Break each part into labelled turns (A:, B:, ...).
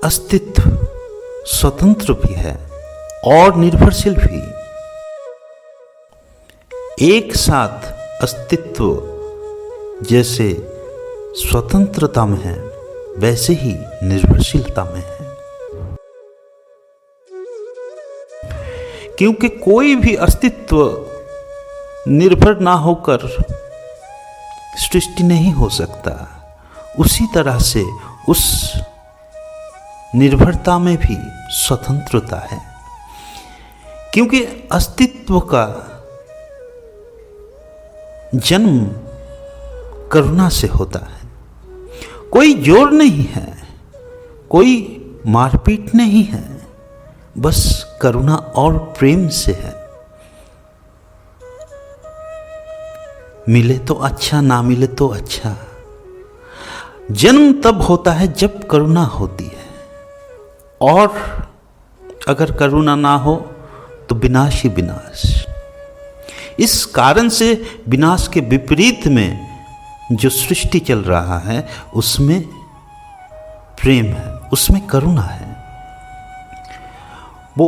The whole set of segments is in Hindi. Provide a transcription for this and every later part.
A: अस्तित्व स्वतंत्र भी है और निर्भरशील भी। एक साथ अस्तित्व जैसे स्वतंत्रता में है वैसे ही निर्भरशीलता में है, क्योंकि कोई भी अस्तित्व निर्भर ना होकर सृष्टि नहीं हो सकता। उसी तरह से उस निर्भरता में भी स्वतंत्रता है, क्योंकि अस्तित्व का जन्म करुणा से होता है। कोई जोर नहीं है, कोई मारपीट नहीं है, बस करुणा और प्रेम से है। मिले तो अच्छा, ना मिले तो अच्छा। जन्म तब होता है जब करुणा होती है, और अगर करुणा ना हो तो विनाश ही विनाश। इस कारण से विनाश के विपरीत में जो सृष्टि चल रहा है उसमें प्रेम है, उसमें करुणा है। वो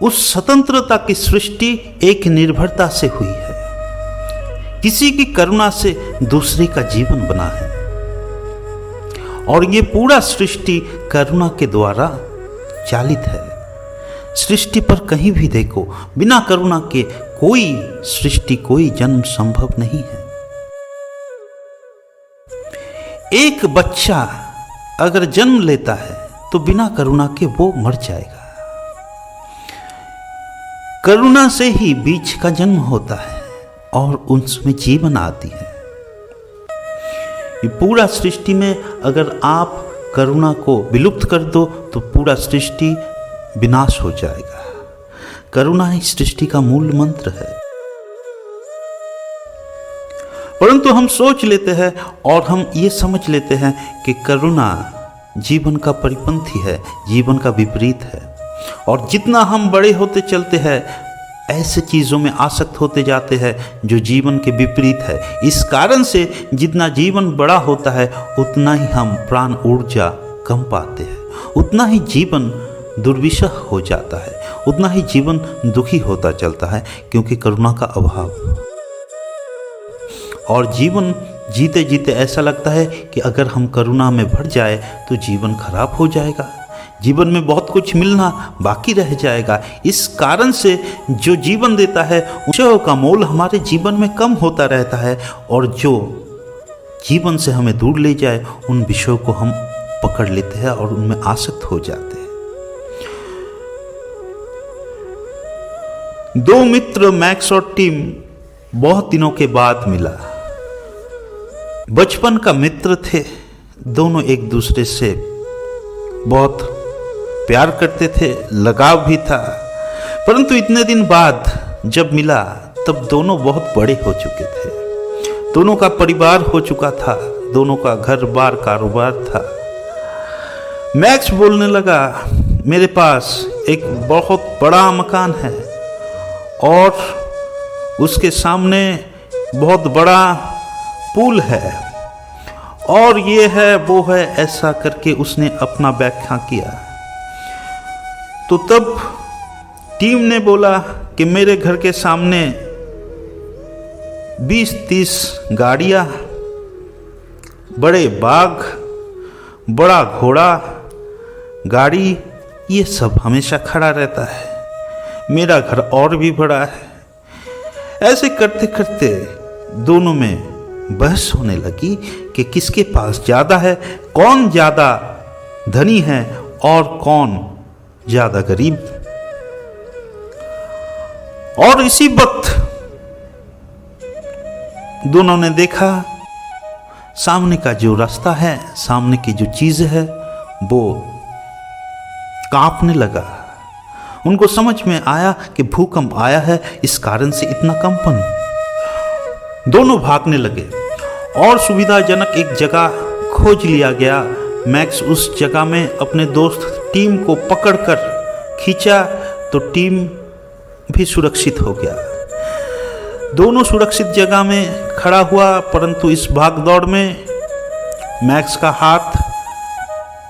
A: उस स्वतंत्रता की सृष्टि एक निर्भरता से हुई है, किसी की करुणा से दूसरे का जीवन बना है, और ये पूरा सृष्टि करुणा के द्वारा चालित है। सृष्टि पर कहीं भी देखो, बिना करुणा के कोई सृष्टि, कोई जन्म संभव नहीं है। एक बच्चा अगर जन्म लेता है तो बिना करुणा के वो मर जाएगा। करुणा से ही बीज का जन्म होता है और उसमें जीवन आती है। ये पूरा सृष्टि में अगर आप करुणा को विलुप्त कर दो तो पूरा सृष्टि विनाश हो जाएगा। करुणा ही सृष्टि का मूल मंत्र है। परंतु हम सोच लेते हैं और हम ये समझ लेते हैं कि करुणा जीवन का परिपंथी है, जीवन का विपरीत है, और जितना हम बड़े होते चलते हैं ऐसे चीज़ों में आसक्त होते जाते हैं जो जीवन के विपरीत है। इस कारण से जितना जीवन बड़ा होता है उतना ही हम प्राण ऊर्जा कम पाते हैं, उतना ही जीवन दुर्विषह हो जाता है, उतना ही जीवन दुखी होता चलता है, क्योंकि करुणा का अभाव। और जीवन जीते जीते ऐसा लगता है कि अगर हम करुणा में भर जाए तो जीवन खराब हो जाएगा, जीवन में बहुत कुछ मिलना बाकी रह जाएगा। इस कारण से जो जीवन देता है विषयों का मोल हमारे जीवन में कम होता रहता है, और जो जीवन से हमें दूर ले जाए उन विषयों को हम पकड़ लेते हैं और उनमें आसक्त हो जाते हैं। दो मित्र मैक्स और टिम बहुत दिनों के बाद मिला। बचपन का मित्र थे, दोनों एक दूसरे से बहुत प्यार करते थे, लगाव भी था। परंतु इतने दिन बाद जब मिला तब दोनों बहुत बड़े हो चुके थे, दोनों का परिवार हो चुका था, दोनों का घर बार कारोबार था। मैक्स बोलने लगा, मेरे पास एक बहुत बड़ा मकान है और उसके सामने बहुत बड़ा पुल है, और ये है वो है, ऐसा करके उसने अपना व्याख्या किया। तो तब टीम ने बोला कि मेरे घर के सामने 20-30 गाड़ियाँ, बड़े बाग, बड़ा घोड़ा गाड़ी, ये सब हमेशा खड़ा रहता है, मेरा घर और भी बड़ा है। ऐसे करते करते दोनों में बहस होने लगी कि किसके पास ज़्यादा है, कौन ज़्यादा धनी है और कौन ज़्यादा गरीब। और इसी वक्त दोनों ने देखा सामने का जो रास्ता है, सामने की जो चीज़ है वो कांपने लगा। उनको समझ में आया कि भूकंप आया है, इस कारण से इतना कंपन। दोनों भागने लगे और सुविधाजनक एक जगह खोज लिया गया। मैक्स उस जगह में अपने दोस्त टीम को पकड़कर खींचा तो टीम भी सुरक्षित हो गया। दोनों सुरक्षित जगह में खड़ा हुआ, परंतु इस भागदौड़ में मैक्स का हाथ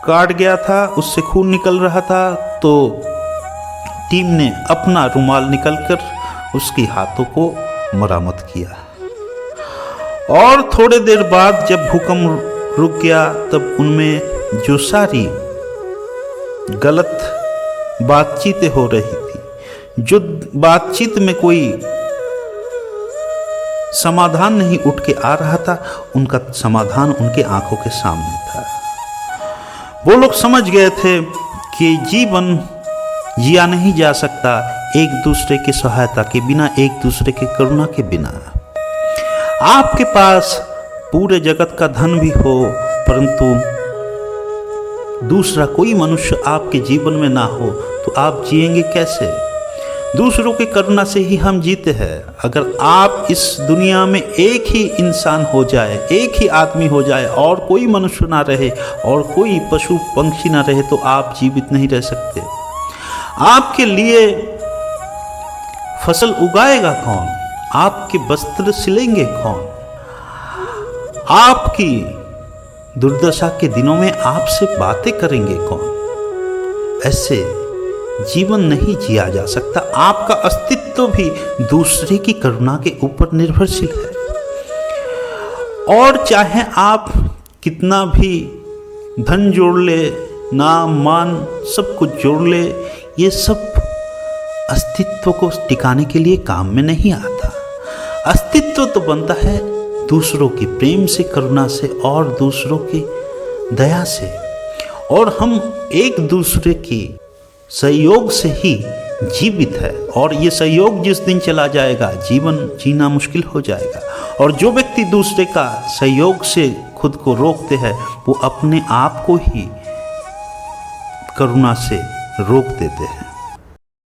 A: काट गया था, उससे खून निकल रहा था, तो टीम ने अपना रुमाल निकलकर उसके हाथों को मरम्मत किया। और थोड़े देर बाद जब भूकंप रुक गया तब उनमें जो सारी गलत बातचीतें हो रही थी, जो बातचीत में कोई समाधान नहीं उठ के आ रहा था, उनका समाधान उनके आंखों के सामने था। वो लोग समझ गए थे कि जीवन जिया नहीं जा सकता एक दूसरे की सहायता के बिना, एक दूसरे की करुणा के बिना। आपके पास पूरे जगत का धन भी हो, परंतु दूसरा कोई मनुष्य आपके जीवन में ना हो तो आप जिएंगे कैसे? दूसरों की करुणा से ही हम जीते हैं। अगर आप इस दुनिया में एक ही इंसान हो जाए, एक ही आदमी हो जाए और कोई मनुष्य ना रहे और कोई पशु पंछी ना रहे, तो आप जीवित नहीं रह सकते। आपके लिए फसल उगाएगा कौन? आपके वस्त्र सिलेंगे कौन? आपकी दुर्दशा के दिनों में आपसे बातें करेंगे कौन? ऐसे जीवन नहीं जिया जा सकता। आपका अस्तित्व भी दूसरे की करुणा के ऊपर निर्भरशील है। और चाहे आप कितना भी धन जोड़ ले, नाम मान सब कुछ जोड़ ले, ये सब अस्तित्व को टिकाने के लिए काम में नहीं आता। अस्तित्व तो बनता है दूसरों की प्रेम से, करुणा से और दूसरों की दया से। और हम एक दूसरे की सहयोग से ही जीवित है। और ये सहयोग जिस दिन चला जाएगा, जीवन जीना मुश्किल हो जाएगा। और जो व्यक्ति दूसरे का सहयोग से खुद को रोकते हैं, वो अपने आप को ही करुणा से रोक देते हैं।